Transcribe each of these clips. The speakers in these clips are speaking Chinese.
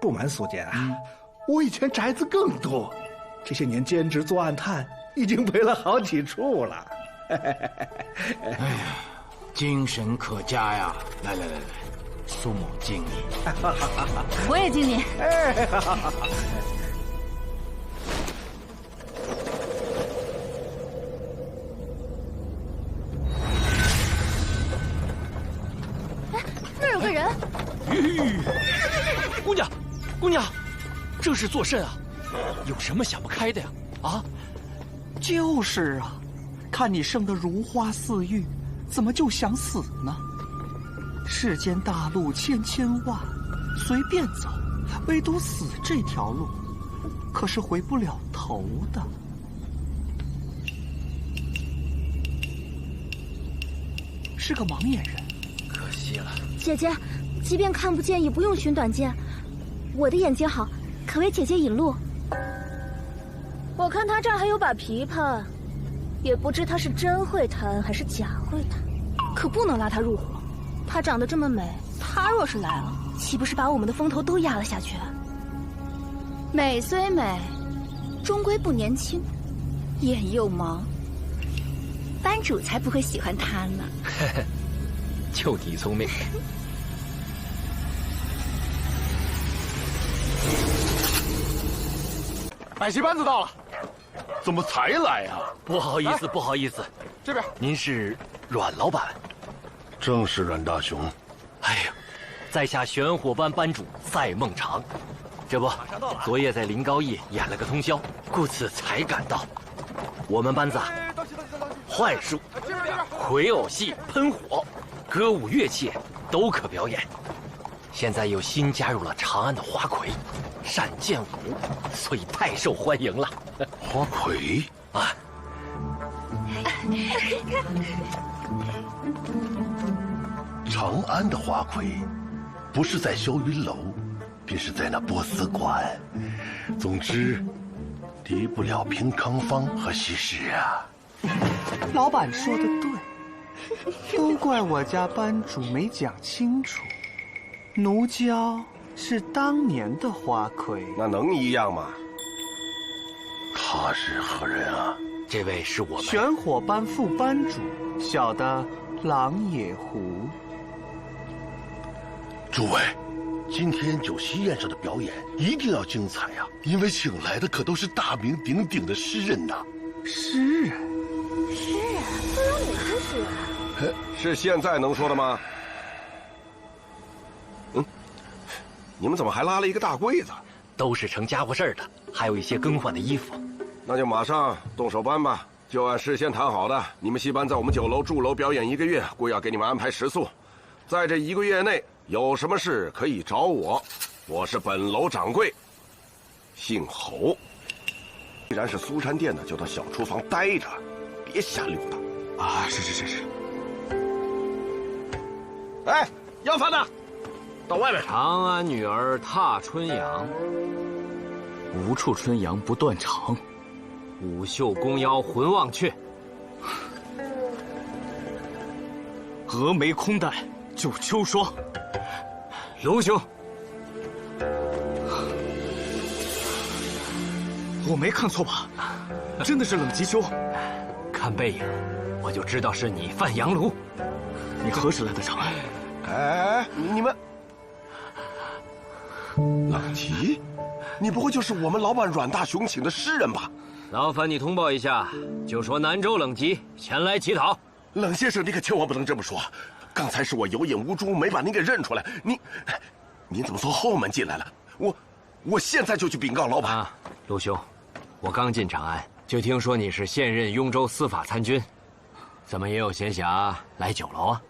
不瞒苏监啊，我以前宅子更多，这些年兼职做暗探，已经赔了好几处了。哎呀，精神可嘉呀！来，苏某敬你。我也敬你。那儿有个人。姑娘，这是作甚啊？有什么想不开的呀？啊？就是啊，看你生得如花似玉，怎么就想死呢？世间大路千千万，随便走，唯独死这条路，可是回不了头的。是个盲眼人，可惜了。姐姐，即便看不见，也不用寻短见。我的眼睛好，可为姐姐引路。我看他这儿还有把琵琶，也不知他是真会弹还是假会弹，可不能拉他入伙。她长得这么美，他若是来了，岂不是把我们的风头都压了下去？美虽美，终归不年轻，眼又盲，班主才不会喜欢她呢。就你聪明。摆席班子到了，怎么才来呀？不好意思，这边。您是阮老板？正是阮大雄。哎呀，在下玄火班班主赛孟尝，这不，昨夜在临高驿演了个通宵，故此才赶到。我们班子幻术、魁偶戏、喷火、歌舞乐器都可表演。现在又新加入了长安的花魁，单剑舞，所以太受欢迎了。花魁啊！长安的花魁，不是在霄云楼，便是在那波斯馆。总之，敌不了平康坊和西施啊。老板说的对，都怪我家班主没讲清楚。奴娇是当年的花魁，那能一样吗？他是何人啊？这位是我们玄火班副班主，小的狼野狐。诸位，今天酒席宴上的表演一定要精彩呀，因为请来的可都是大名鼎鼎的诗人呐。诗人？诗人都有哪些诗人？是现在能说的吗？你们怎么还拉了一个大柜子？都是成家伙事儿的，还有一些更换的衣服。那就马上动手搬吧，就按事先谈好的，你们戏班在我们酒楼驻楼表演1个月，贵要给你们安排食宿。在这1个月内有什么事可以找我，我是本楼掌柜，姓侯。既然是苏珊店的，就到小厨房待着，别瞎溜达。啊，是。哎，要饭的，到外面。长安女儿踏春阳，无处春阳不断肠。舞袖弓腰魂忘却，峨眉空带救秋霜。卢兄，我没看错吧？真的是冷吉秋。看背影，我就知道是你范阳卢。你何时来的长安？哎，你们，冷吉，你不会就是我们老板阮大雄请的诗人吧？劳烦你通报一下，就说南州冷吉前来乞讨。冷先生，你可千万不能这么说。刚才是我有眼无珠，没把您给认出来。您怎么从后门进来了？我现在就去禀告老板。啊，陆兄，我刚进长安，就听说你是现任雍州司法参军，怎么也有闲暇来酒楼啊？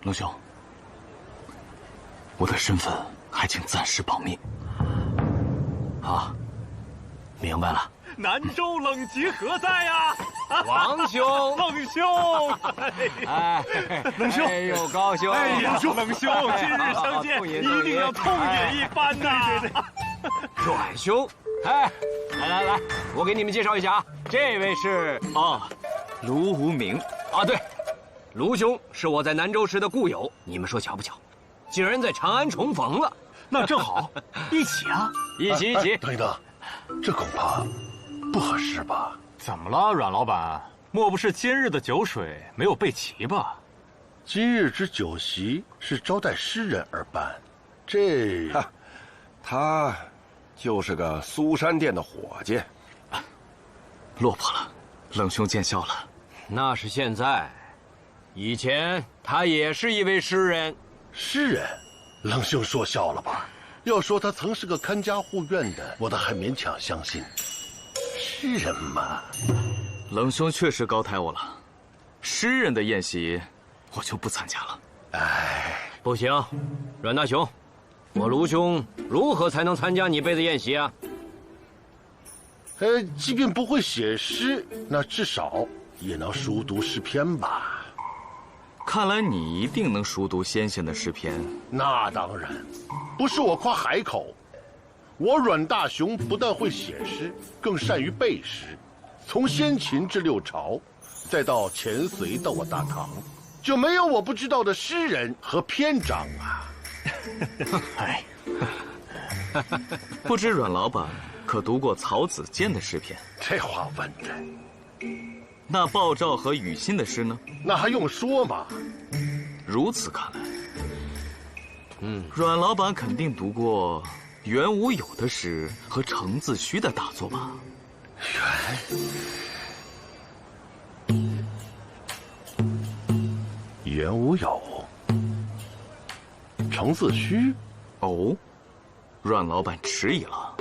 龙兄，我的身份还请暂时保密。好，明白了。南州冷吉何在呀？王兄，冷兄，哎，冷兄，哎呦，高兄，哎呀，冷兄，今日相见，一定要痛饮一番呐！阮兄，哎，来，我给你们介绍一下啊，这位是卢无名啊，对，卢兄是我在南州时的故友，你们说巧不巧？竟然在长安重逢了。那正好，一起啊！一起一起。等一等，这恐怕不合适吧？怎么了，阮老板？莫不是今日的酒水没有备齐吧？今日之酒席是招待诗人而办，这……他就是个苏山店的伙计。落魄了，冷兄见笑了。那是现在，以前他也是一位诗人。诗人，冷兄说笑了吧？要说他曾是个看家护院的，我倒还勉强相信。诗人嘛，冷兄确实高抬我了。诗人的宴席，我就不参加了。哎，不行，阮大雄，我卢兄如何才能参加你辈的宴席啊？即便不会写诗，那至少也能熟读诗篇吧？看来你一定能熟读先贤的诗篇。那当然，不是我夸海口。我阮大雄不但会写诗，更善于背诗。从先秦至六朝，再到前隋到我大唐，就没有我不知道的诗人和篇章啊！哎，不知阮老板可读过曹子建的诗篇？这话问的，那鲍照和庾信的诗呢？那还用说吗？如此看来，阮老板肯定读过袁无有的诗和程自虚的大作吧？袁无有，程自虚。哦，阮老板迟疑了。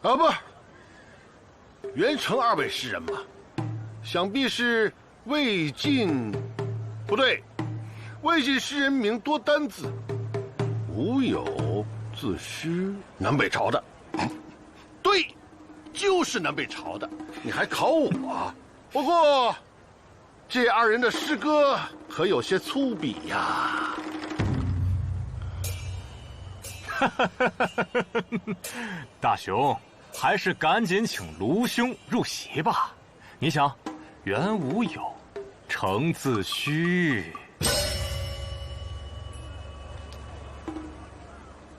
啊不，袁程二位诗人嘛，想必是魏晋，不对，魏晋诗人名多单字，无有自虚，南北朝的。对，就是南北朝的。你还考我？不过，这二人的诗歌可有些粗鄙呀。大雄，还是赶紧请卢兄入席吧。你想，袁无有，程自虚。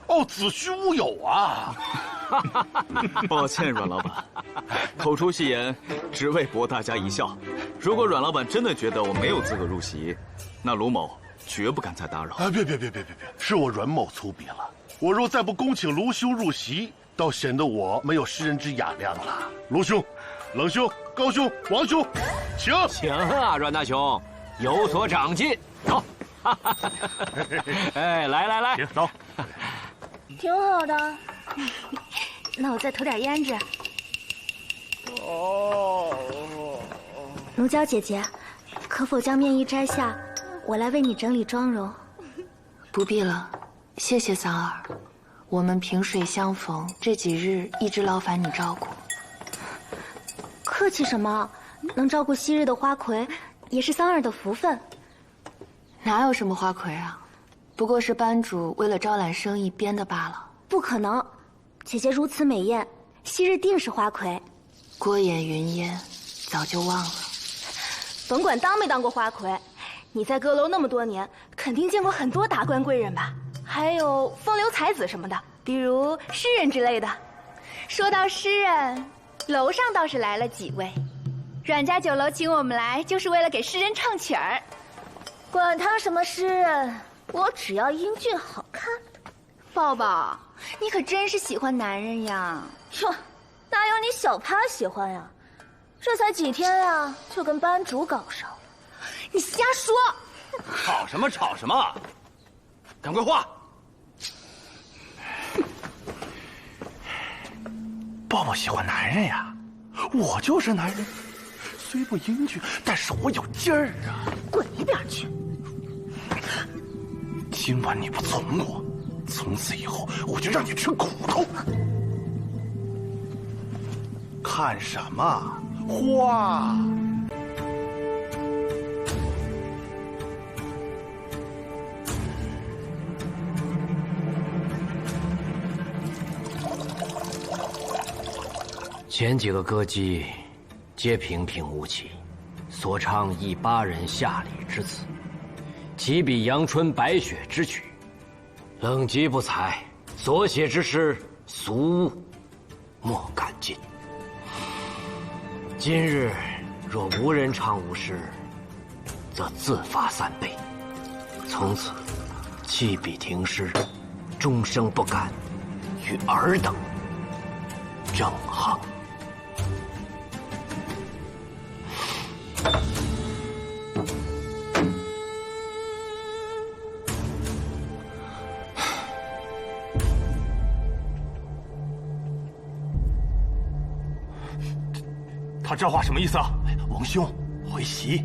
哦，子虚乌有啊！抱歉，阮老板，口出戏言，只为博大家一笑。如果阮老板真的觉得我没有资格入席，那卢某绝不敢再打扰。啊，别，是我阮某粗鄙了。我若再不恭请卢兄入席，倒显得我没有诗人之雅量了。卢兄、冷兄、高兄、王兄，请。请啊，阮大雄，有所长进。走。哎，来，行，走。挺好的。那我再投点胭脂。奴娇姐姐，可否将面衣摘下，我来为你整理妆容？不必了，谢谢桑儿。我们萍水相逢，这几日一直劳烦你照顾。客气什么？能照顾昔日的花魁，也是桑儿的福分。哪有什么花魁啊？不过是班主为了招揽生意编的罢了。不可能，姐姐如此美艳，昔日定是花魁。过眼云烟，早就忘了。甭管当没当过花魁，你在阁楼那么多年，肯定见过很多达官贵人吧？还有风流才子什么的，比如诗人之类的。说到诗人，楼上倒是来了几位。阮家酒楼请我们来，就是为了给诗人唱曲儿。管他什么诗人，我只要英俊好看的。抱抱，你可真是喜欢男人呀！哟，哪有你小趴喜欢呀？这才几天呀，就跟班主搞上了。你瞎说！吵什么吵什么？赶快画！抱抱喜欢男人呀，我就是男人，虽不英俊，但是我有劲儿啊！滚一边去！今晚你不从我，从此以后我就让你吃苦头。看什么花？前几个歌姬，皆平平无奇，所唱亦巴人下里之词，岂比阳春白雪之曲？冷极不才，所写之诗，俗物，莫敢进。今日若无人唱吾诗，则自罚3倍。从此弃笔停诗，终生不敢与尔等正行。他这话什么意思啊？王兄，回席。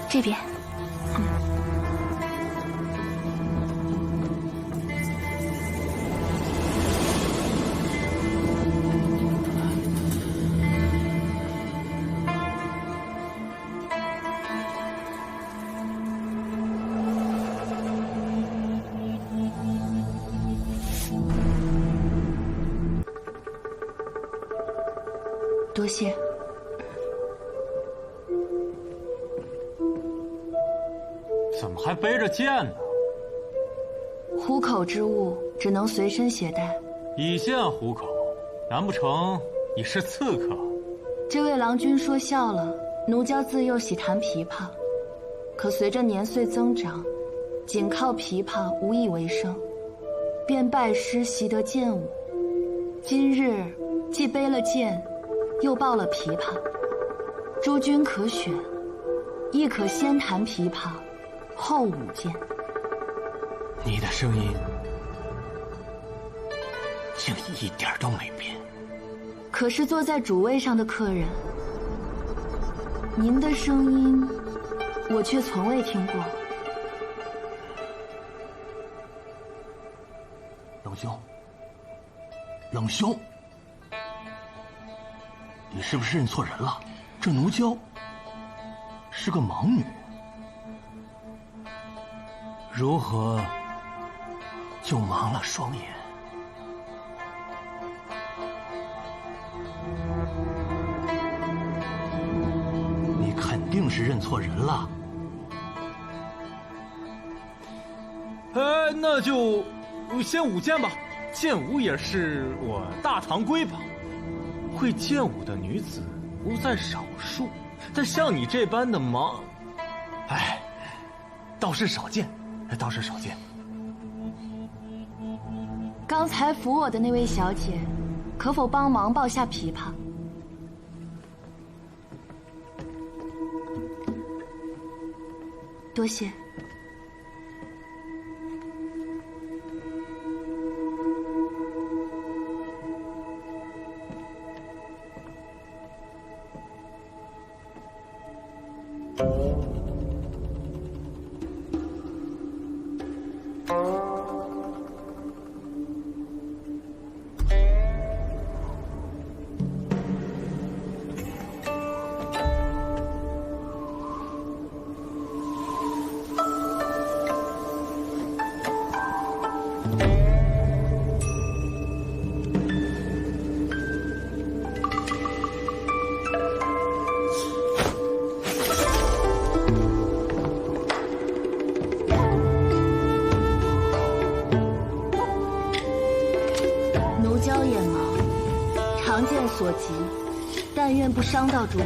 这边。多谢。怎么还背着剑呢？虎口之物只能随身携带。以剑虎口，难不成你是刺客？这位郎君说笑了。奴娇自幼喜弹琵琶，可随着年岁增长，仅靠琵琶无以为生，便拜师习得剑舞。今日既背了剑，又抱了琵琶，诸君可选，亦可先弹琵琶，后舞剑。你的声音竟一点都没变。可是坐在主位上的客人，您的声音我却从未听过。冷兄，冷兄，你是不是认错人了？这奴娇是个盲女，如何就盲了双眼？你肯定是认错人了。那就先舞剑吧。剑舞也是我大唐瑰宝，会剑舞的女子不在少数，但像你这般的盲，倒是少见，倒是少见。刚才扶我的那位小姐，可否帮忙抱下琵琶？多谢。奴娇眼盲，长剑所及，但愿不伤到诸位。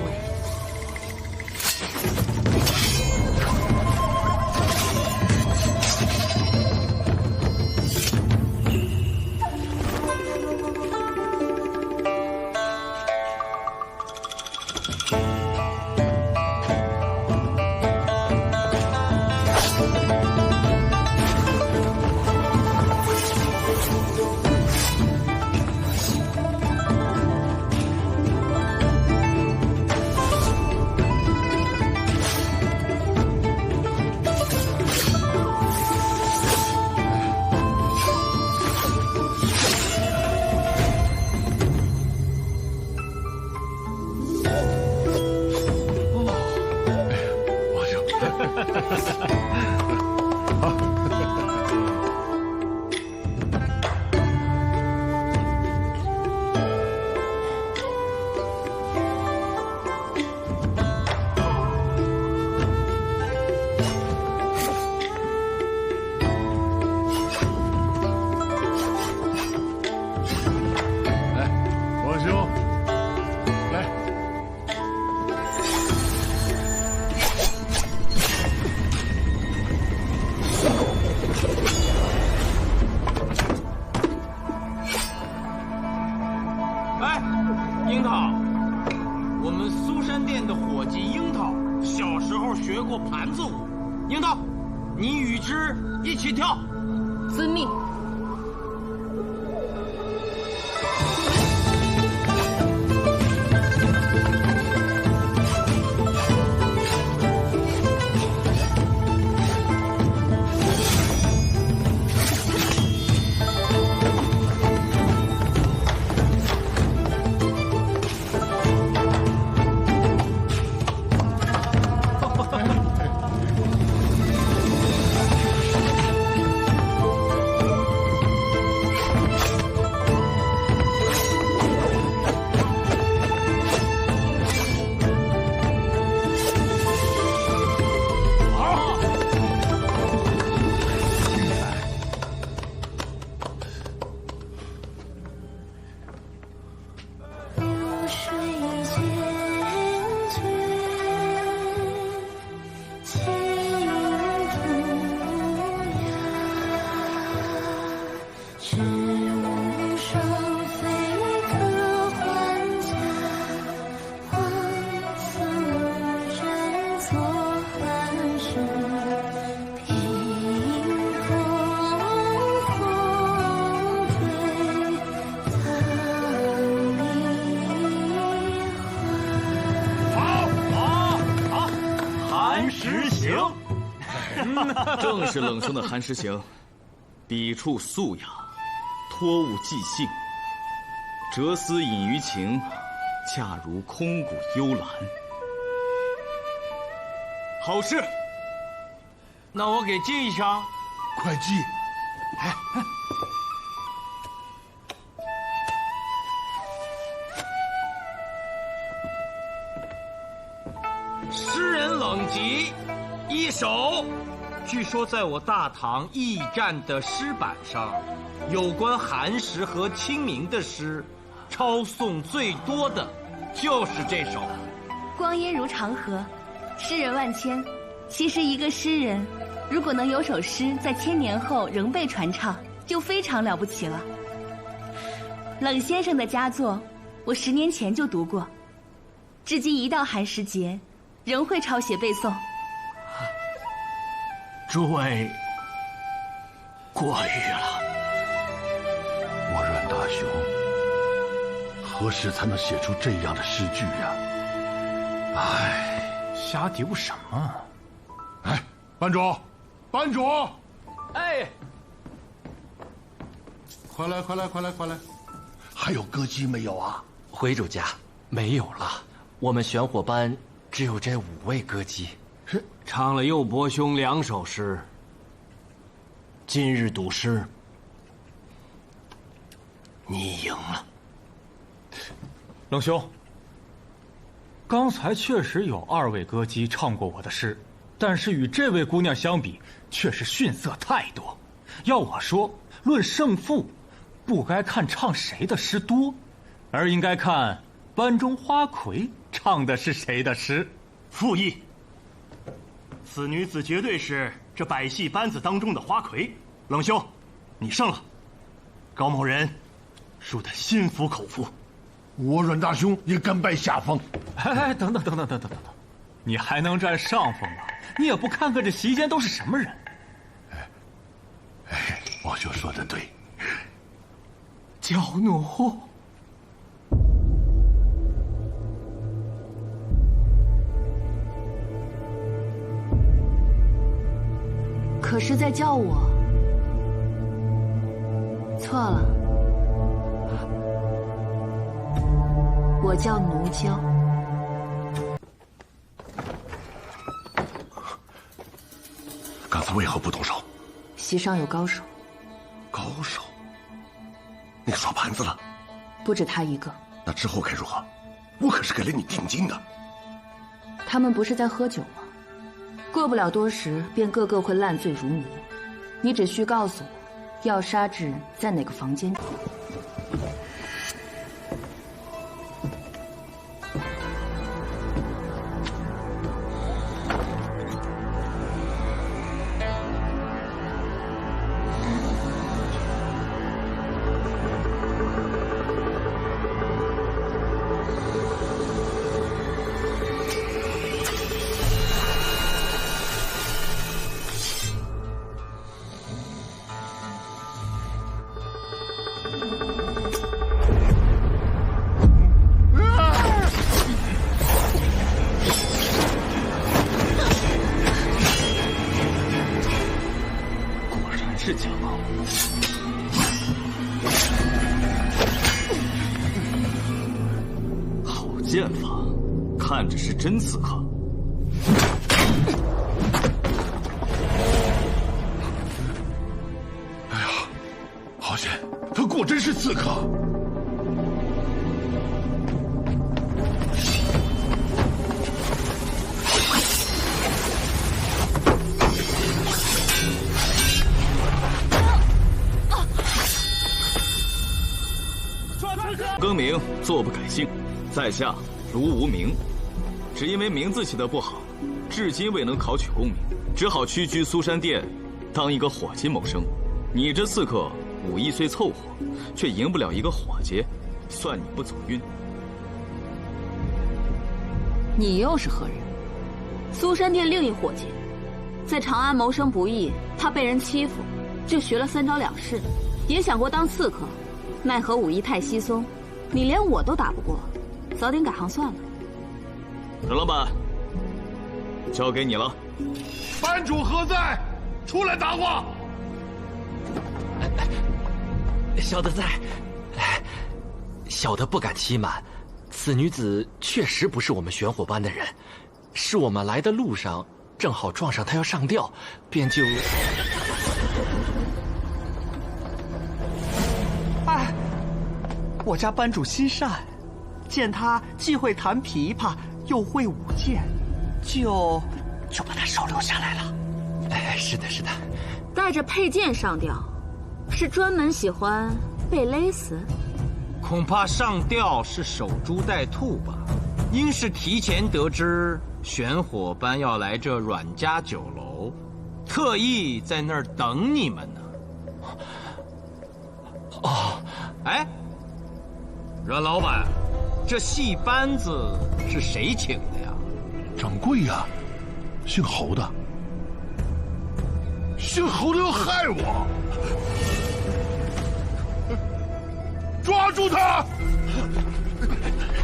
樱桃，我们苏山店的伙计樱桃小时候学过盘子舞，樱桃，你与之一起跳。遵命。正是冷兄的寒食行，笔触素雅，托物寄兴，哲思隐于情，恰如空谷幽兰。好事！那我给记一下，快记！哎，诗人冷集一首。据说在我大唐驿站的诗板上，有关寒食和清明的诗，抄送最多的就是这首。光阴如长河，诗人万千。其实一个诗人，如果能有首诗在1000年后仍被传唱，就非常了不起了。冷先生的佳作，我10年前就读过，至今一到寒食节，仍会抄写背诵。诸位过誉了。我阮大兄，何时才能写出这样的诗句呀？唉，瞎嘀咕什么？哎，班主，班主！哎，快来，快来，快来，快来！还有歌姬没有啊？回主家，没有了。我们玄火班只有这5位歌姬。唱了右伯兄2首诗，今日赌诗，你赢了。冷兄，刚才确实有2位歌姬唱过我的诗，但是与这位姑娘相比，却是逊色太多。要我说，论胜负，不该看唱谁的诗多，而应该看班中花魁唱的是谁的诗。附议。此女子绝对是这百戏班子当中的花魁。冷兄，你胜了。高某人输得心服口服。我阮大兄也甘拜下风。哎，等等，你还能占上风吗？你也不看看这席间都是什么人。哎，我就说的对。娇奴。可是在叫我，错了，我叫奴娇。刚才为何不动手？席上有高手。高手？那个耍盘子了？不止他一个。那之后该如何？我可是给了你定金的。他们不是在喝酒吗？过不了多时，便个个会烂醉如泥。你只需告诉我，要杀之人在哪个房间。是假冒。好剑法，看着是真刺客。哎呀，好险，他果真是刺客。更名坐不改姓，在下卢无名，只因为名字起得不好，至今未能考取功名，只好屈居苏山殿，当一个伙计谋生。你这刺客武艺虽凑合，却赢不了一个伙计，算你不走运。你又是何人？苏山殿另一伙计，在长安谋生不易，怕被人欺负，就学了3招2式，也想过当刺客，奈何武艺太稀松，你连我都打不过，早点改行算了。任老板，交给你了。班主何在？出来答话。小的在。小的不敢欺瞒，此女子确实不是我们玄火班的人，是我们来的路上正好撞上她要上吊，便就……哎，我家班主心善，见他既会弹琵琶又会舞剑，就把他收留下来了。哎，是的，是的。带着佩剑上吊，是专门喜欢被勒死？恐怕上吊是守株待兔吧？应是提前得知玄火班要来这阮家酒楼，特意在那儿等你们呢。哦，哎，阮老板，这戏班子是谁请的呀？掌柜呀，姓侯的。姓侯的要害我！抓住他！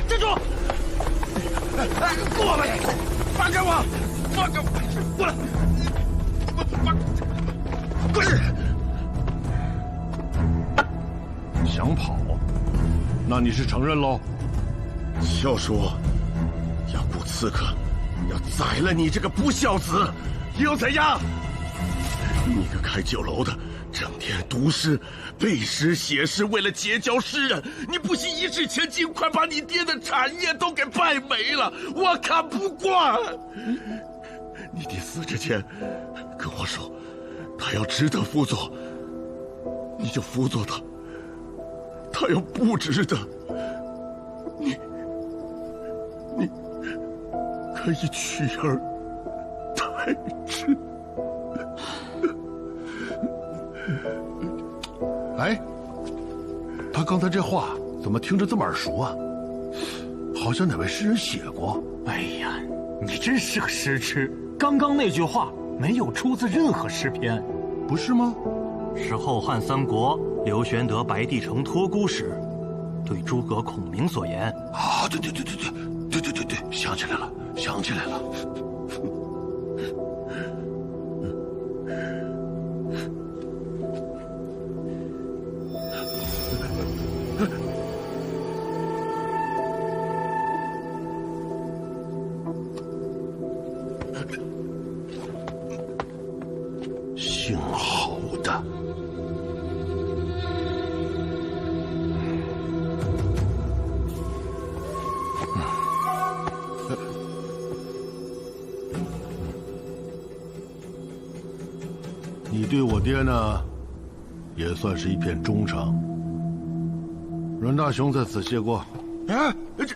站住！过来！放开我！放开我！过来！滚！想跑？那你是承认喽？就说要雇刺客，要宰了你这个不孝子，又怎样？你个开酒楼的，整天读诗、背诗、写诗，为了结交诗人，你不惜一掷千金，快把你爹的产业都给败没了，我看不惯。你爹死之前跟我说，他要值得辅佐，你就辅佐他；他要不值得，你可以取而代之。哎，他刚才这话怎么听着这么耳熟啊？好像哪位诗人写过。哎呀，你真是个诗痴！刚刚那句话没有出自任何诗篇，不是吗？是后汉三国刘玄德白帝城托孤时，对诸葛孔明所言。啊，对，想起来了。对我爹呢，也算是一片忠诚。阮大雄在此谢过。哎，这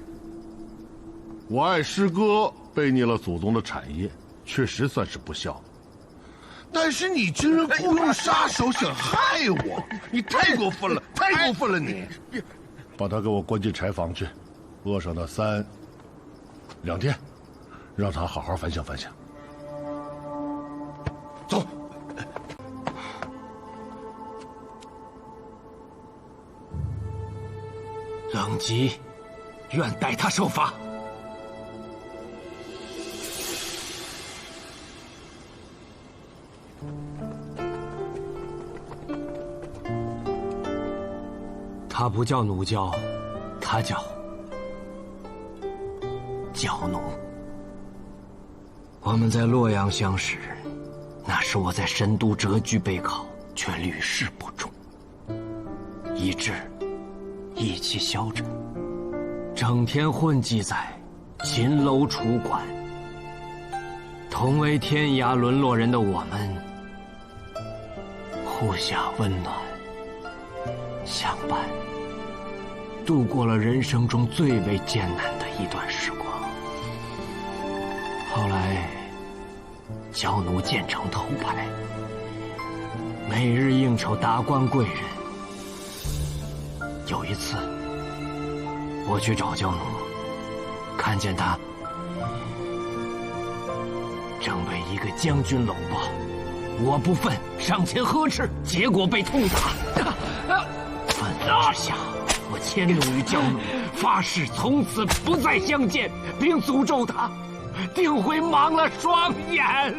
我爱师哥，背逆了祖宗的产业，确实算是不孝。但是你居然雇佣杀手想害我，你太过分了，太过分了你！把他给我关进柴房去，饿上那2天，让他好好反省反省。走。冷吉，愿代他受罚。他不叫奴娇，他叫娇奴。我们在洛阳相识，那时我在神都谪居备考，却屡试不中，以致意气消沉，整天混迹在秦楼楚馆。同为天涯沦落人的我们，互下温暖，相伴，度过了人生中最为艰难的一段时光。后来，娇奴渐成头牌，每日应酬达官贵人。有一次，我去找娇奴，看见他正被一个将军搂抱，我不忿，上前呵斥，结果被痛打。愤怒之下，我迁怒于娇奴，发誓从此不再相见，并诅咒他定会盲了双眼。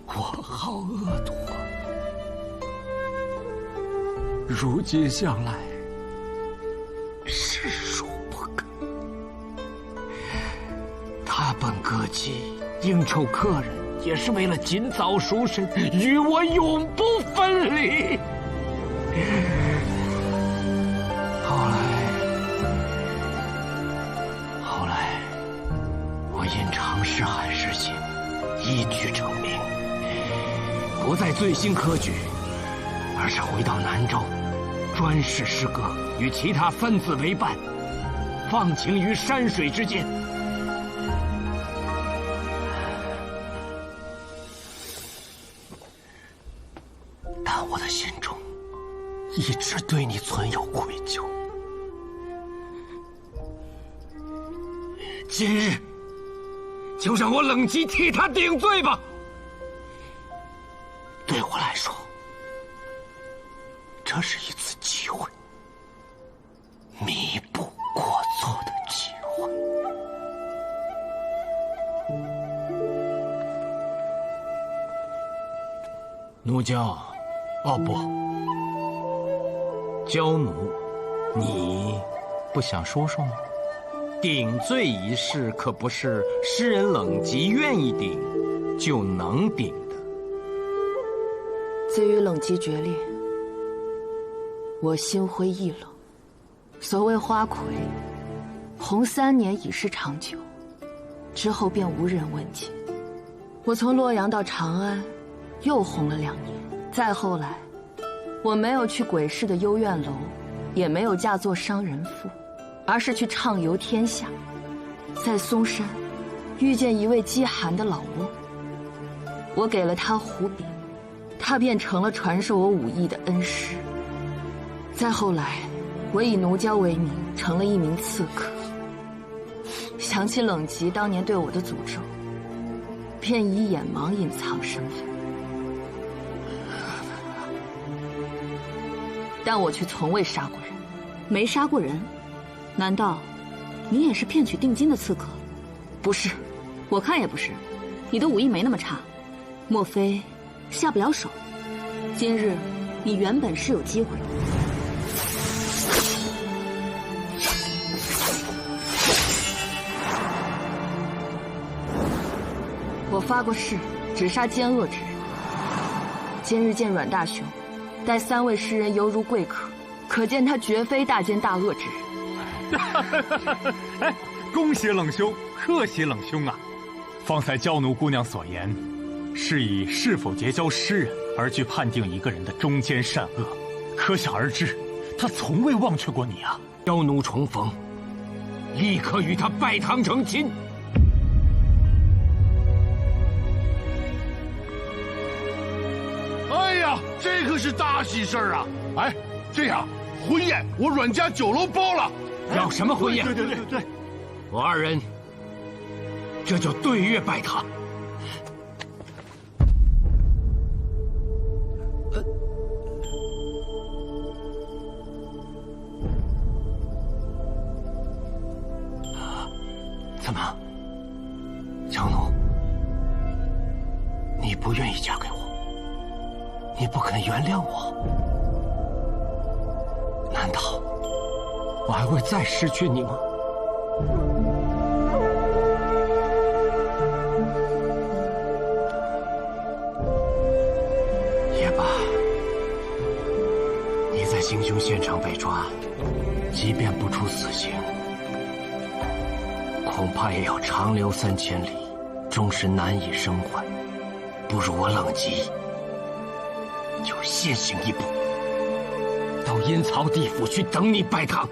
我好恶毒啊！如今想来，实属不该。他本歌姬，应酬客人，也是为了尽早赎身，与我永不分离。后来，我因尝试韩诗行，一举成名，不再醉心科举，而是回到南州，专事诗歌，与其他3子为伴，放情于山水之间。但我的心中一直对你存有愧疚。今日就让我冷吉替他顶罪吧。对我来说，这是一次机会，弥补过错的机会。奴娇，哦不，娇奴，你不想说说吗？顶罪一事可不是诗人冷吉愿意顶就能顶的。自与冷吉决裂，我心灰意冷。所谓花魁，红3年已是长久，之后便无人问起。我从洛阳到长安，又红了2年。再后来，我没有去鬼市的幽苑楼，也没有嫁作商人妇，而是去畅游天下。在嵩山，遇见一位饥寒的老翁，我给了他胡饼，他便成了传授我武艺的恩师。再后来，我以奴娇为名，成了一名刺客。想起冷吉当年对我的诅咒，便以眼盲隐藏身份。但我却从未杀过人。没杀过人？难道你也是骗取定金的刺客？不是，我看也不是。你的武艺没那么差，莫非下不了手？今日你原本是有机会的。我发过誓，只杀奸恶之人。今日见阮大雄，待3位诗人犹如贵客，可见他绝非大奸大恶之人。哎，恭喜冷兄，贺喜冷兄啊！方才娇奴姑娘所言，是以是否结交诗人而去判定一个人的忠奸善恶，可想而知，他从未忘却过你啊！娇奴重逢，立刻与他拜堂成亲。哎呀，这可是大喜事儿啊！哎，这样婚宴我阮家酒楼包了。要什么婚宴？对，我二人这就对月拜堂。怎么，娇奴，你不愿意嫁给我，你不肯原谅我，难道我还会再失去你吗？也罢，你在行凶现场被抓，即便不出死刑，恐怕也要长流3000里，终是难以生还。不如我冷极，就先行一步，到阴曹地府去等你拜堂。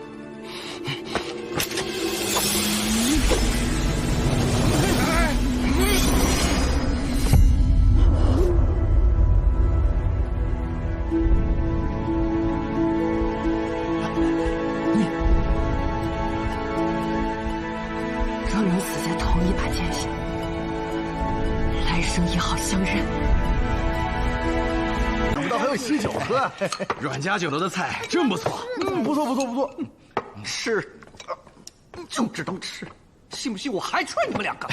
若能死在同一把剑下，来生也好相认。想不到还有喜酒喝，阮家酒楼的菜真不错。不错。吃，就知道吃，信不信我还踹你们2个？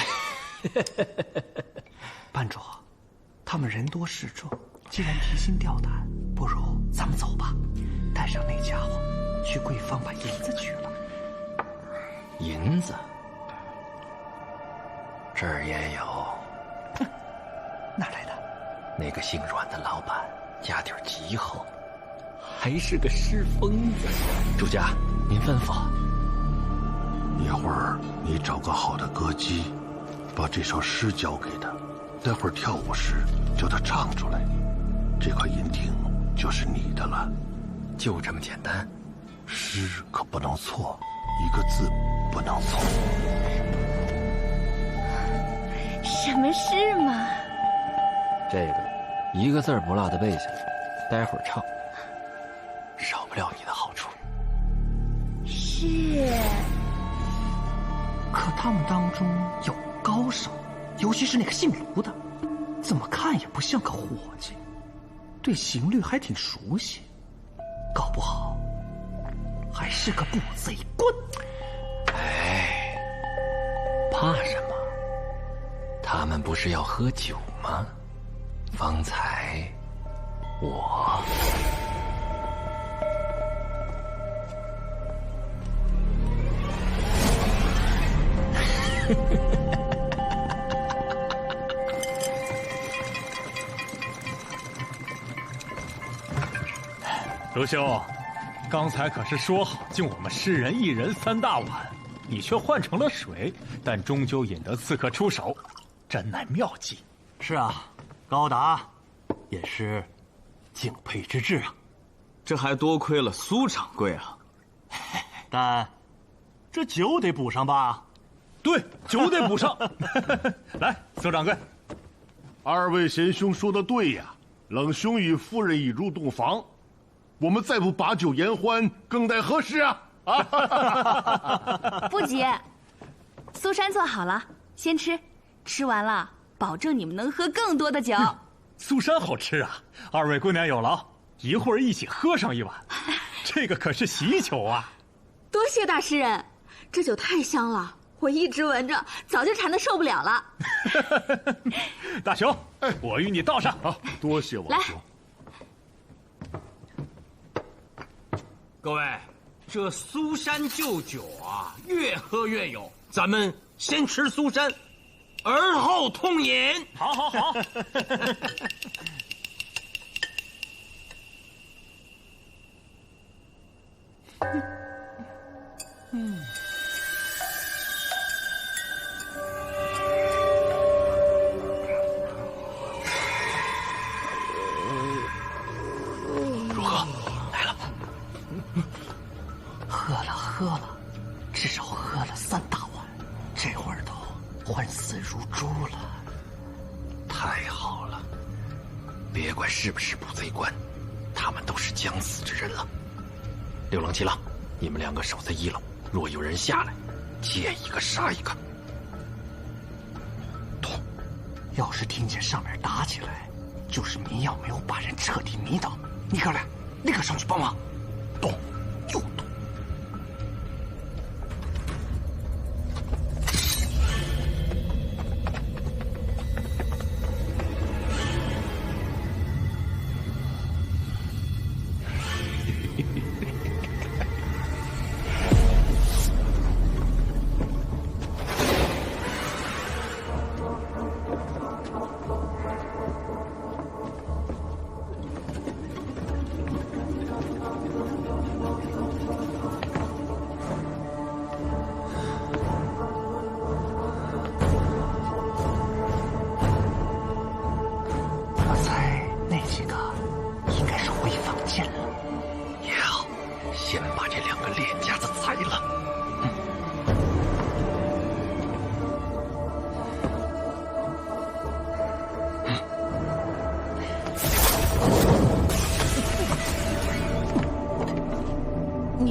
班主，他们人多势众，既然提心吊胆，不如咱们走吧，带上那家伙去贵坊把银子取了。银子，这儿也有。哼，哪来的？那个姓阮的老板家底儿极厚，还是个诗疯子。主家，您吩咐。一会儿你找个好的歌姬，把这首诗交给他，待会儿跳舞时叫他唱出来，这块银锭就是你的了。就这么简单？诗可不能错，一个字不能错。什么事嘛？这个一个字不落的背下来，待会儿唱，少不了你的好处。是。可他们当中有高手，尤其是那个姓卢的，怎么看也不像个伙计，对刑律还挺熟悉，搞不好还是个捕贼棍。哎，怕什么？他们不是要喝酒吗？方才我卢兄，刚才可是说好敬我们诗人1人3大碗，你却换成了水，但终究引得刺客出手，真乃妙计。是啊，高达也是敬佩之至啊。这还多亏了苏掌柜啊。但这酒得补上吧？对，酒得补上。来，苏掌柜，二位贤兄说的对呀，冷兄与夫人已入洞房，我们再不把酒言欢，更待何时啊？不急，苏珊做好了，先吃，吃完了保证你们能喝更多的酒。苏珊好吃啊！二位姑娘有劳，一会儿一起喝上一碗。这个可是喜酒啊！多谢大诗人，这酒太香了，我一直闻着，早就馋得受不了了。大雄，我与你倒上。好，多谢王兄。各位，这苏珊旧酒啊，越喝越有。咱们先吃苏珊，而后痛饮。好，好，好。喝了，至少喝了3大碗，这会儿都欢死如猪了。太好了，别管是不是捕贼官，他们都是将死之人了。六郎、七郎，你们2个守在1楼，若有人下来，见一个杀一个。懂。要是听见上面打起来，就是迷药没有把人彻底迷倒。你哥俩立刻上去帮忙。懂，就懂。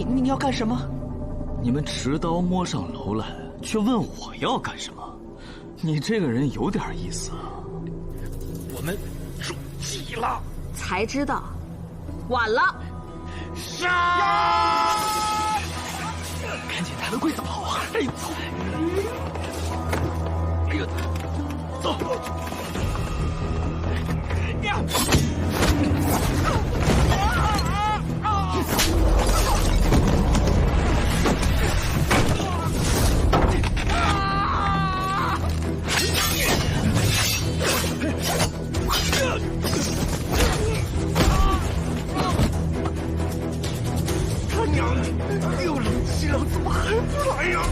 你要干什么？你们持刀摸上楼来，却问我要干什么？你这个人有点意思啊！我们中计了，才知道，晚了。杀！赶紧抬了柜子跑啊！哎，走！哎呦，走！呀！他娘的，六郎七郎怎么还不来呀？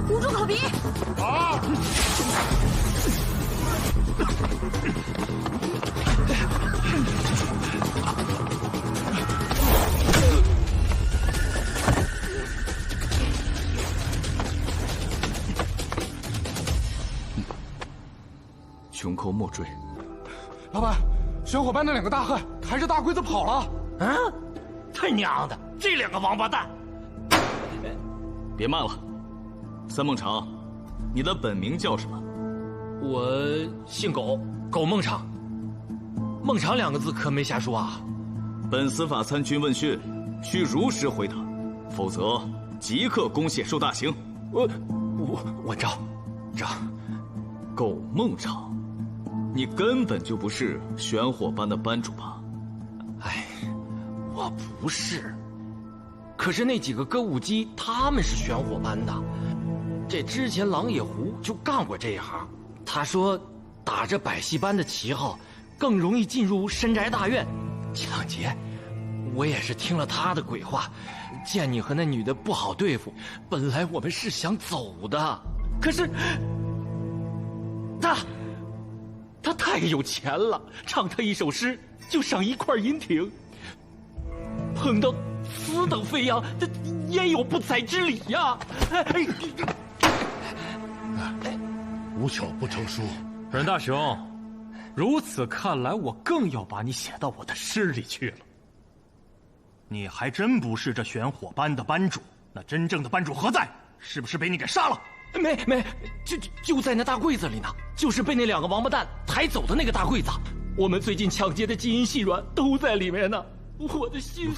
捂住口鼻！啊！穷寇莫追。老板，玄火班那2个大汉抬着大柜子跑了。啊！他娘的，这2个王八蛋！别骂了，三孟尝，你的本名叫什么？我姓苟，苟孟尝。孟尝2个字可没瞎说啊。本司法参军问讯，需如实回答，否则即刻公械受大刑。我招。苟孟尝，你根本就不是玄火班的班主吧？哎，我不是。可是那几个歌舞姬他们是玄火班的，这之前狼野狐就干过这一行。他说，打着百戏班的旗号，更容易进入深宅大院抢劫。我也是听了他的鬼话，见你和那女的不好对付，本来我们是想走的，可是他太有钱了，唱他一首诗就赏1块银挺，碰到此等飞扬，这焉有不宰之理呀？无巧不成书。阮大雄，如此看来，我更要把你写到我的诗里去了。你还真不是这玄火班的班主，那真正的班主何在？是不是被你给杀了？没，就在那大柜子里呢，就是被那2个王八蛋抬走的那个大柜子。我们最近抢劫的金银细软都在里面呢。我的心，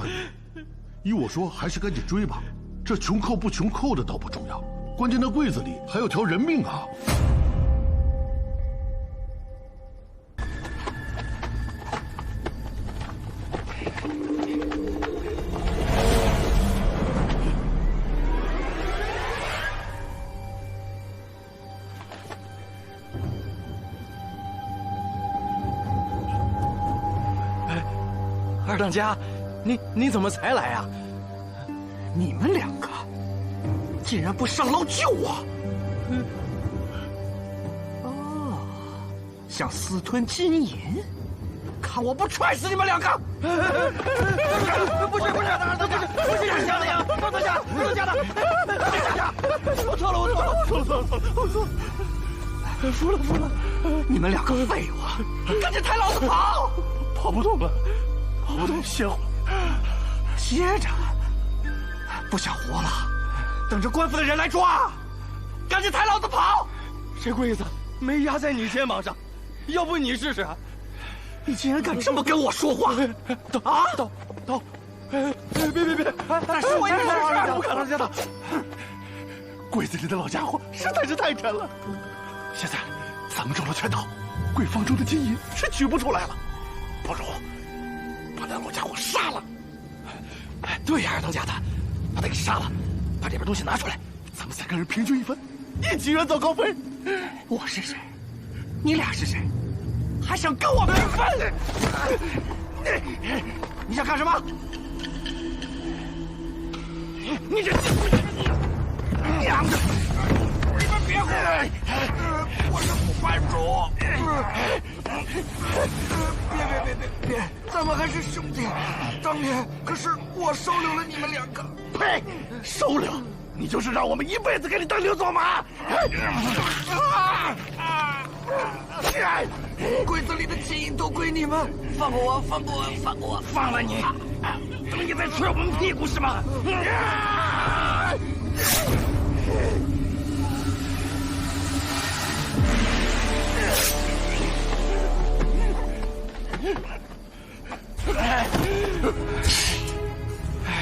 依我说，还是赶紧追吧。这穷寇不穷寇的倒不重要，关键那柜子里还有条人命啊！二当家，你怎么才来啊？你们两个竟然不上楼救我！哦，想私吞金银，看我不踹死你们两个！不是，二当家，不是这样的呀，二当家，我错了，服了！你们两个废物，赶紧抬老子跑！跑不动，歇会儿。接着，不想活了，等着官府的人来抓，赶紧抬老子跑！这柜子没压在你肩膀上，要不你试试？你竟然敢这么跟我说话！刀！别！但是我也是不可能的。柜子里的老家伙实在是太沉了。现在咱们中了圈套，柜房中的金银是取不出来了，不如把那老家伙杀了。对呀，二当家的，把他给杀了，把这边东西拿出来，咱们三个人平均一分，一起远走高飞。我是谁？你俩是谁？还想跟我平分？你想干什么？你这娘的！你们别过来！我是副班主。别！咱们还是兄弟。当年可是我收留了你们两个。呸！收留？你就是让我们一辈子给你当牛做马！柜子里的金银都归你们，放过我！放了你！等你再捶我们屁股是吗？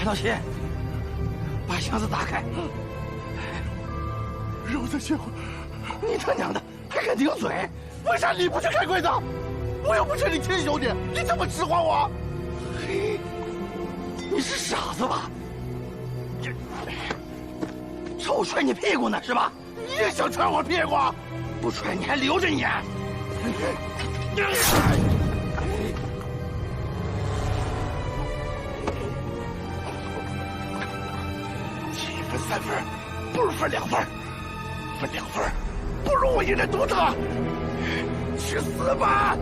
老七，把箱子打开。让我再歇会儿。你他娘的还敢顶嘴！为啥你不去开柜子？我又不是你亲兄弟，你怎么指唤我？嘿，你是傻子吧？这臭踹你屁股呢是吧？你也想踹我屁股？不踹你还留着你？7分3分，不如分2分。分2分，不如我一人独当。去死吧！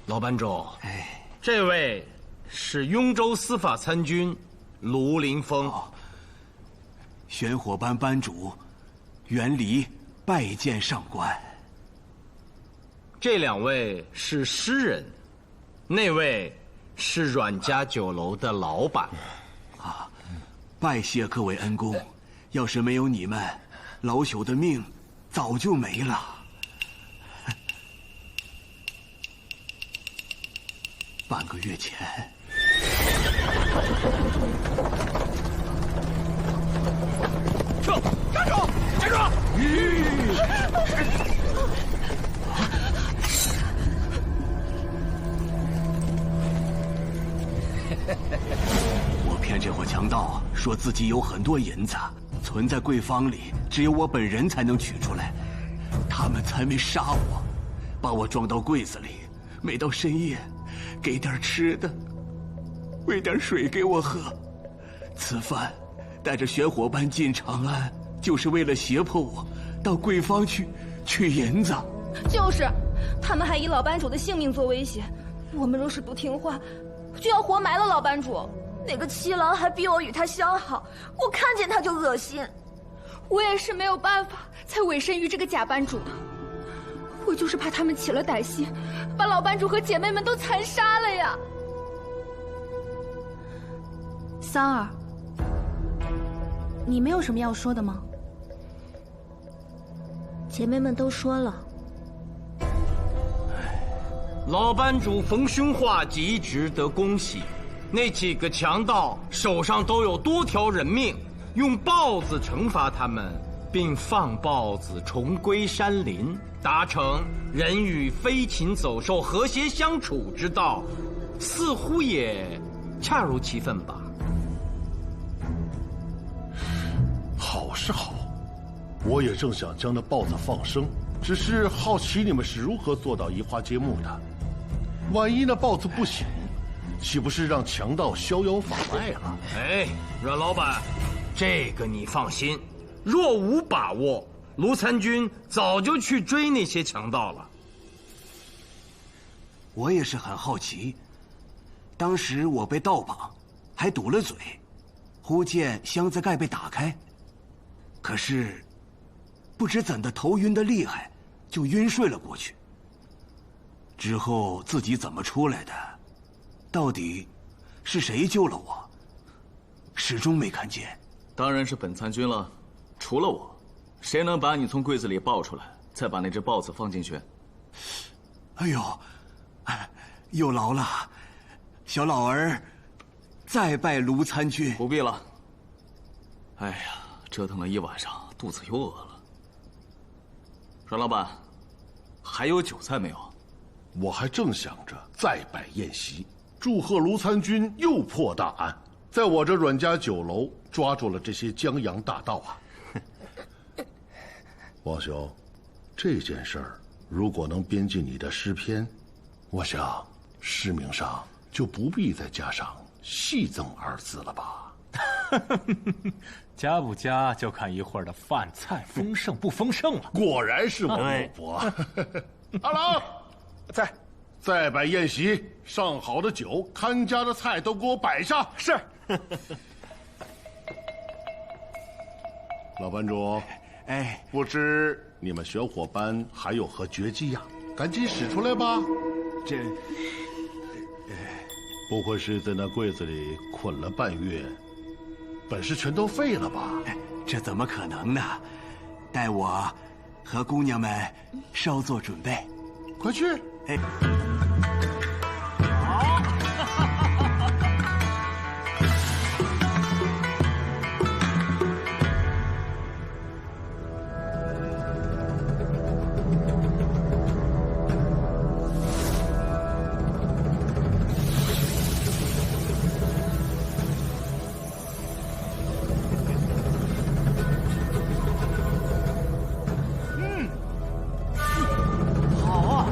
老班主，这位是雍州司法参军卢凌风。玄火班班主袁离拜见上官。这2位是诗人，那位是阮家酒楼的老板。拜谢各位恩公，要是没有你们，老朽的命早就没了。半个月前，站住！我骗这伙强盗说自己有很多银子存在柜坊里，只有我本人才能取出来，他们才没杀我，把我装到柜子里，每到深夜给点吃的，喂点水给我喝。此番带着玄火班进长安，就是为了胁迫我到贵坊去取银子。就是，他们还以老班主的性命做威胁，我们若是不听话，就要活埋了老班主。那个七郎还逼我与他相好，我看见他就恶心。我也是没有办法才委身于这个假班主的，我就是怕他们起了歹心，把老班主和姐妹们都残杀了呀。三儿，你没有什么要说的吗？姐妹们都说了。老班主逢凶化吉，值得恭喜。那几个强盗手上都有多条人命，用豹子惩罚他们，并放豹子重归山林，达成人与飞禽走兽和谐相处之道，似乎也恰如其分吧。好是好，我也正想将那豹子放生，只是好奇你们是如何做到移花接木的。万一那豹子不醒，岂不是让强盗逍遥法外了？哎，阮老板，这个你放心，若无把握，卢参军早就去追那些强盗了。我也是很好奇，当时我被盗绑，还堵了嘴，忽见箱子盖被打开，可是不知怎的头晕的厉害，就晕睡了过去。之后自己怎么出来的，到底是谁救了我，始终没看见。当然是本参军了，除了我，谁能把你从柜子里抱出来，再把那只豹子放进去？哎呦，有劳了，小老儿再拜卢参军。不必了。哎呀，折腾了一晚上，肚子又饿了。阮老板，还有酒菜没有？我还正想着再摆宴席，祝贺卢参军又破大案，在我这阮家酒楼抓住了这些江洋大盗啊！王兄，这件事儿如果能编进你的诗篇，我想诗名上就不必再加上“戏赠”二字了吧？加不加就看一会儿的饭菜丰盛不丰盛了。果然是我老伯。阿郎，在，再摆宴席，上好的酒，看家的菜都给我摆上。是。老班主，哎，不知你们玄火班还有何绝技呀？赶紧使出来吧。这，不会是在那柜子里捆了半月，本事全都废了吧？这怎么可能呢？待我和姑娘们稍作准备。快去！哎，好。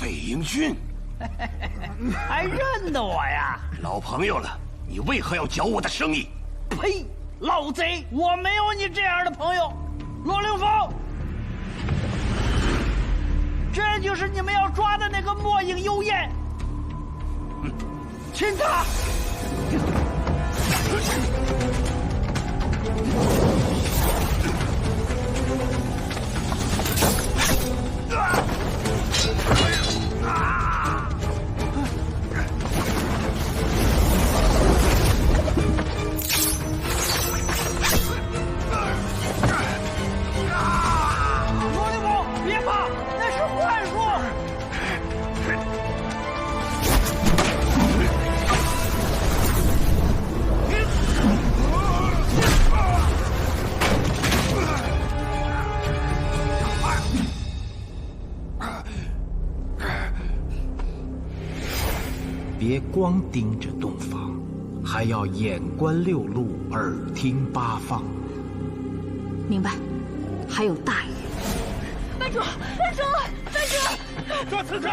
魏英俊，还认得我呀？老朋友了，你为何要搅我的生意？呸！老贼，我没有你这样的朋友。罗凌风，这就是你们要抓的那个墨影幽燕。擒他！罗凌风，别怕，那是幻术。别光盯着洞房，还要眼观六路，耳听八方。明白。还有大爷。班主，班主，班主！抓刺客！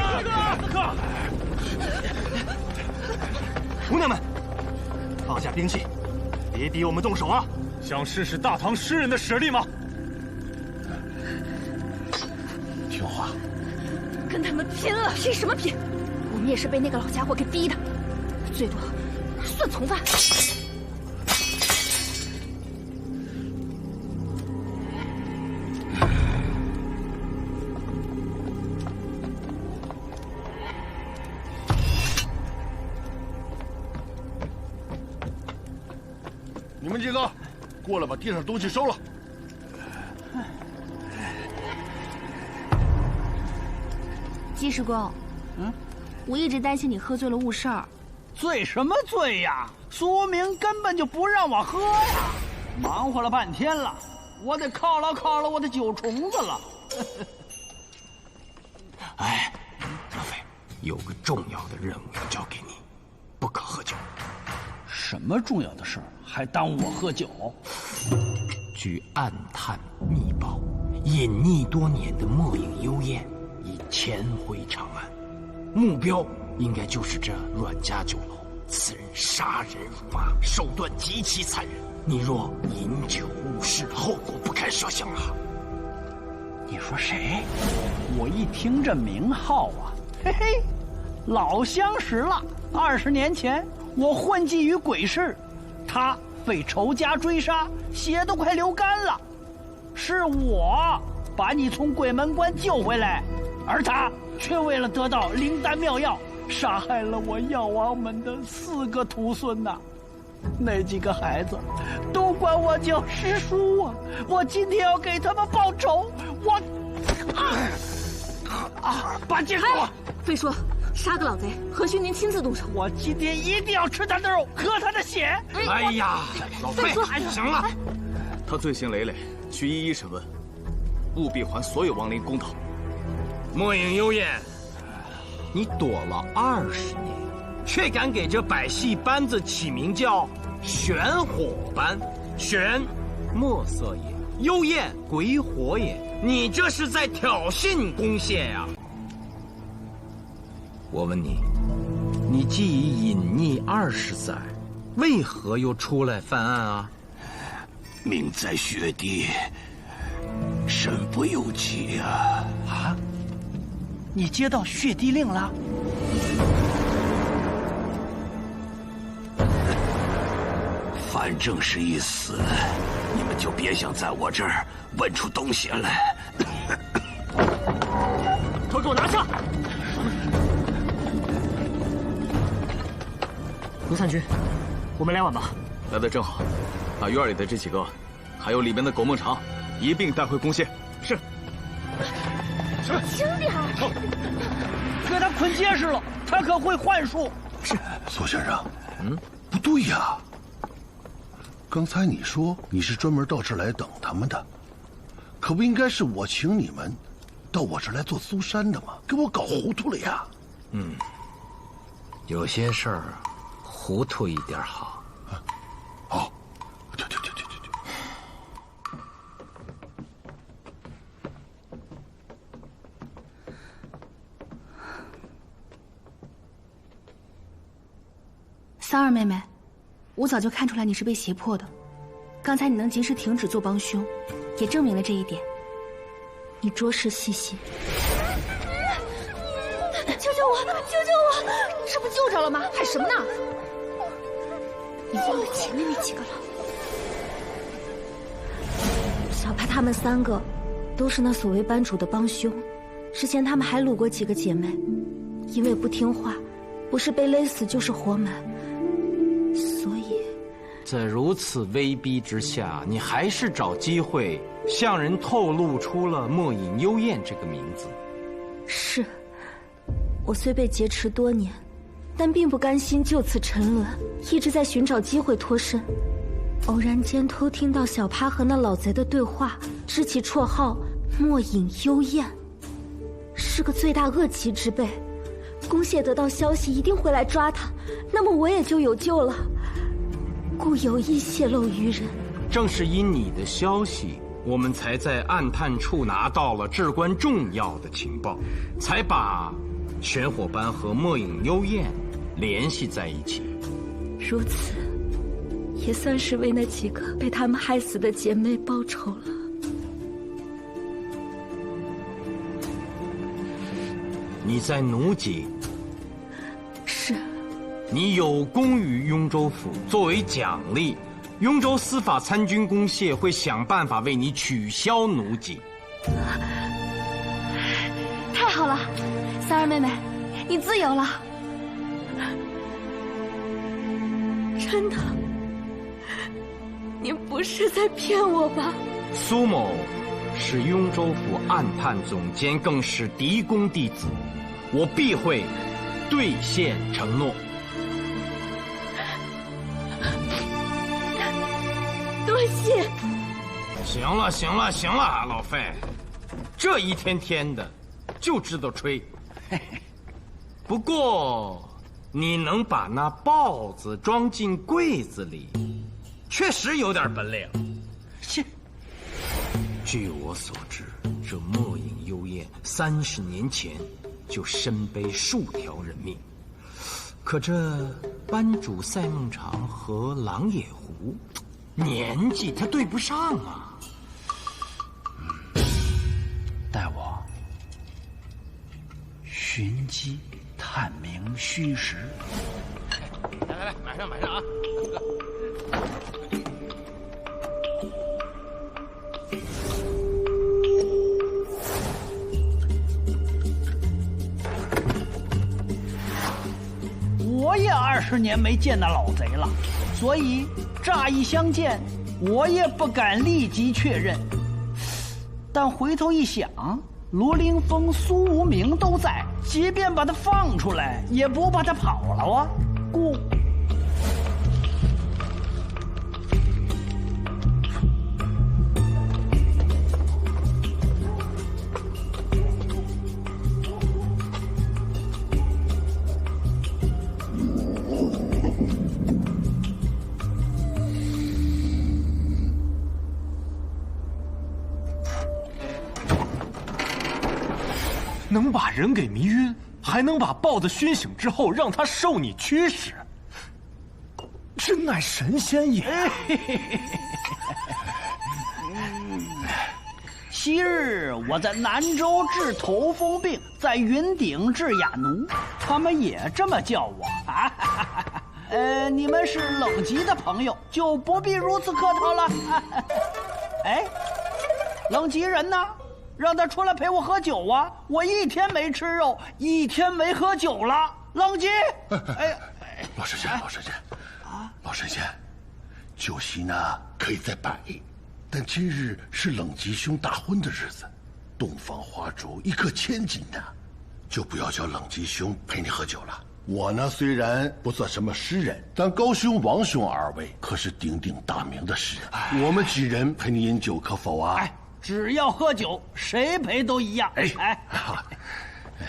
刺客！姑娘们，放下兵器，别逼我们动手啊！想试试大唐诗人的实力吗？听话。跟他们拼了！拼什么拼？我们也是被那个老家伙给逼的，最多算从犯。你们几个，过来把地上东西收了。季师公，我一直担心你喝醉了误事儿。醉什么醉呀？苏明根本就不让我喝呀！忙活了半天了，我得犒劳我的酒虫子了。哎，张飞，有个重要的任务要交给你，不可喝酒。什么重要的事儿还耽误我喝酒？据暗探密报，隐匿多年的墨影幽燕已潜回长安，目标应该就是这阮家酒楼。此人杀人如麻，手段极其残忍。你若饮酒误事，后果不堪设想啊！你说谁？我一听这名号啊，嘿嘿，老相识了。20年前，我混迹于鬼市，他被仇家追杀，血都快流干了。是我把你从鬼门关救回来，而他却为了得到灵丹妙药，杀害了我药王们的4个徒孙呐。那几个孩子都管我叫师叔啊！我今天要给他们报仇！我把剑给我！飞叔，杀个老贼，何须您亲自动手？我今天一定要吃他的肉，喝他的血！哎呀，老飞，行了，他罪行累累，需一一审问，务必还所有亡灵公道。墨影幽燕，你躲了20年，却敢给这百戏班子起名叫玄火班，玄，墨色也；幽燕，鬼火也。你这是在挑衅公谢呀！我问你，你既已隐匿20载，为何又出来犯案啊？命在血滴，身不由己啊！啊！你接到血滴令了？反正是一死，你们就别想在我这儿问出东西来。都给我拿下！卢参军，我们来晚吧？来得正好，把院里的这几个，还有里面的狗孟尝，一并带回宫县。是。轻点儿，给他捆结实了，他可会幻术。是，苏先生，不对呀。刚才你说你是专门到这儿来等他们的，可不应该是我请你们到我这儿来做苏珊的吗？给我搞糊涂了呀！有些事儿糊涂一点好。好，对。三儿妹妹，我早就看出来你是被胁迫的。刚才你能及时停止做帮凶，也证明了这一点。你着实细心。救救我！救救我！这不救着了吗？喊什么呢？你忘了前面那几个了？小帕他们3个都是那所谓班主的帮凶，之前他们还掳过几个姐妹，因为不听话，不是被勒死就是活埋，所以在如此威逼之下，你还是找机会向人透露出了墨影幽燕这个名字。是，我虽被劫持多年，但并不甘心就此沉沦，一直在寻找机会脱身。偶然间偷听到小帕和那老贼的对话，知其绰号墨影幽燕，是个罪大恶极之辈。公谢得到消息一定会来抓他，那么我也就有救了，故有意泄露于人。正是因你的消息，我们才在暗探处拿到了至关重要的情报，才把玄火班和墨影幽燕联系在一起。如此，也算是为那几个被他们害死的姐妹报仇了。你在奴籍？是。你有功于雍州府，作为奖励，雍州司法参军公谢会想办法为你取消奴籍。太好了，三儿妹妹，你自由了。真的？你不是在骗我吧？苏某是雍州府暗探总监，更是嫡公弟子，我必会兑现承诺。多谢。行了行了行了，老费，这一天天的就知道吹。不过你能把那豹子装进柜子里，确实有点本领。切！据我所知，这墨影幽燕30年前就身背数条人命，可这班主赛孟尝和狼野狐年纪他对不上啊。待我寻机探明虚实。来，马上啊！我也20年没见那老贼了，所以乍一相见，我也不敢立即确认。但回头一想，罗凌风、苏无名都在，即便把他放出来，也不怕他跑了啊。故能把人给迷晕，还能把豹子熏醒之后让他受你驱使，真乃神仙也。昔日我在南州治头风病，在云顶治哑奴，他们也这么叫我啊。你们是冷极的朋友，就不必如此客套了。哎，冷极人呢？让他出来陪我喝酒啊！我1天没吃肉，1天没喝酒了。冷极，哎呀，老神仙，老神仙，酒席呢可以再摆，但今日是冷吉兄大婚的日子，洞房花烛1克1000斤呢，就不要叫冷吉兄陪你喝酒了。我呢虽然不算什么诗人，但高兄、王兄2位可是鼎鼎大名的诗人，我们几人陪你饮酒可否啊？只要喝酒，谁陪都一样。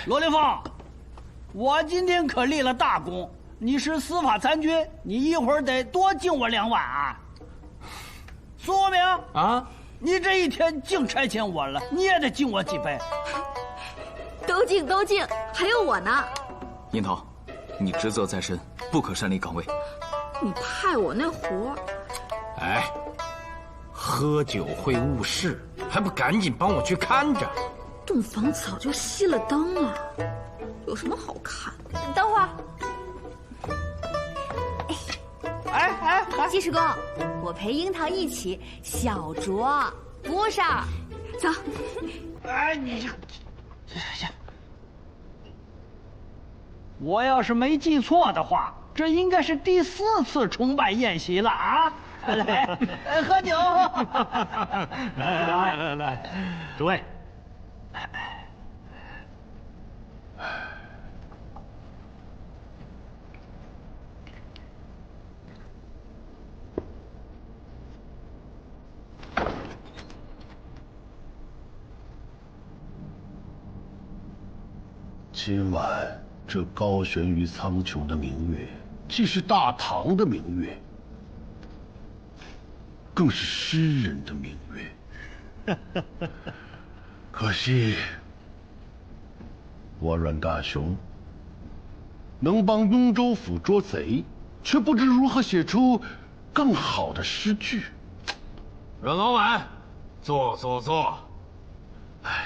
罗凌风，我今天可立了大功，你是司法参军，你一会儿得多敬我2碗啊。苏无名啊，你这一天净差遣我了，你也得敬我几杯。都敬，还有我呢。樱桃，你职责在身，不不可擅离岗位。你派我那活儿，哎，喝酒会误事，还不赶紧帮我去看着？洞房早就熄了灯了，有什么好看的？等会儿。济世公，我陪樱桃一起小酌，服上。走。哎，你这，我要是没记错的话，这应该是第4次崇拜宴席了啊！来，喝酒。来，诸位。今晚这高悬于苍穹的明月，既是大唐的明月，更是诗人的明月。可惜，我阮大雄能帮雍州府捉贼，却不知如何写出更好的诗句。阮老板，坐。哎呀，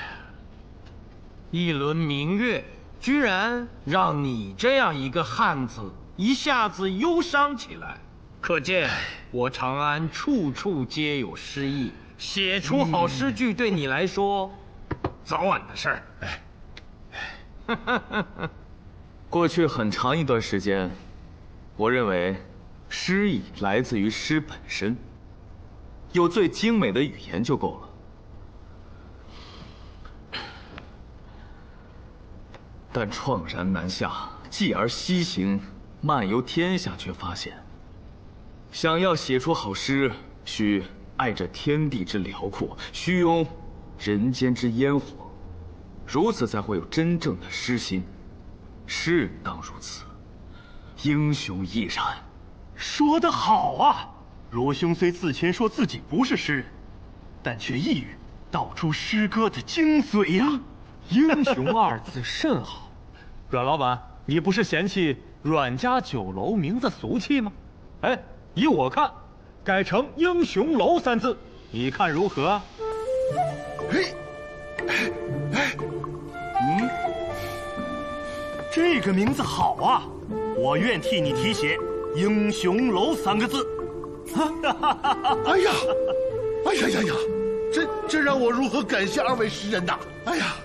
一轮明月，居然让你这样一个汉子一下子忧伤起来，可见我长安处处皆有诗意，写出好诗句对你来说，早晚的事儿。过去很长一段时间，我认为诗意来自于诗本身，有最精美的语言就够了。但怆然南下，继而西行，漫游天下，却发现，想要写出好诗，需爱着天地之辽阔，须拥人间之烟火，如此才会有真正的诗心。诗人当如此，英雄亦然。说得好啊！罗兄虽自谦说自己不是诗人，但却一语道出诗歌的精髓呀。英雄二字甚好。阮老板，你不是嫌弃阮家酒楼名字俗气吗？哎，依我看，改成英雄楼3字，你看如何？这个名字好啊！我愿替你题写“英雄楼”3个字。哎呀，这让我如何感谢2位诗人呐！哎呀，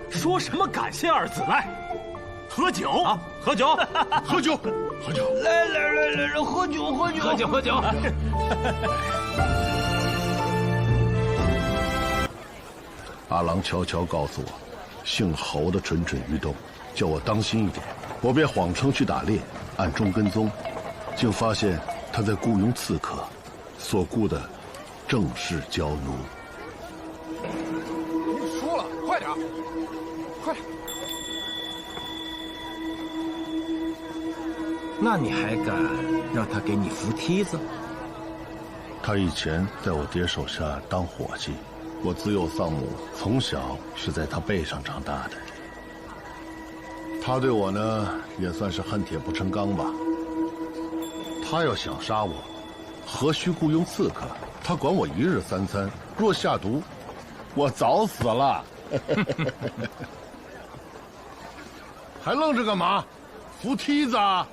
说什么感谢2字？来，喝酒啊！喝酒！来，喝酒！喝酒！阿郎悄悄告诉我，姓侯的蠢蠢欲动，叫我当心一点。我便谎称去打猎，暗中跟踪，竟发现他在雇佣刺客，所雇的正是娇奴。你输了，快点，快！那你还敢让他给你扶梯子？他以前在我爹手下当伙计，我自幼丧母，从小是在他背上长大的。他对我呢，也算是恨铁不成钢吧。他要想杀我，何须雇佣刺客？他管我1日3餐，若下毒，我早死了。还愣着干嘛？扶梯子啊！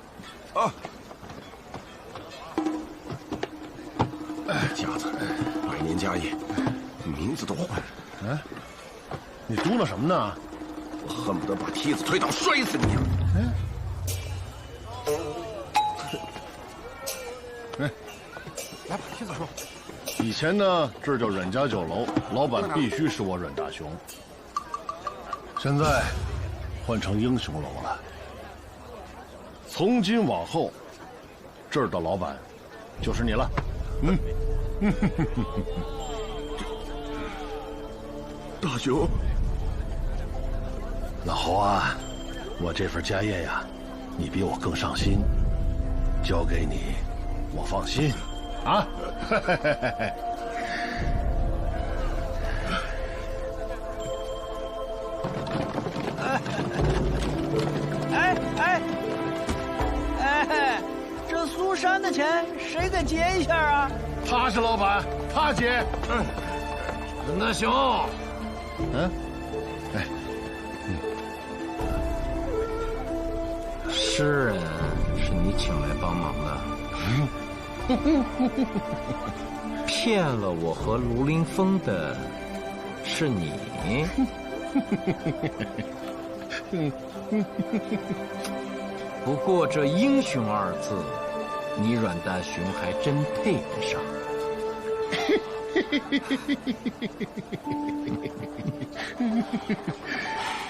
家子，100年家业，名字都换了。你嘟囔什么呢？我恨不得把梯子推倒，摔死你！来把梯子收。以前呢，这儿叫阮家酒楼，老板必须是我阮大雄。现在换成英雄楼了。从今往后，这儿的老板就是你了。大雄，老侯啊，我这份家业呀，你比我更上心，交给你，我放心。啊！苏珊的钱谁给结一下啊？他是老板，他结。陈德雄，诗人是你请来帮忙的，骗了我和卢凌风的是你。不过这英雄二字，你阮大雄还真配得上。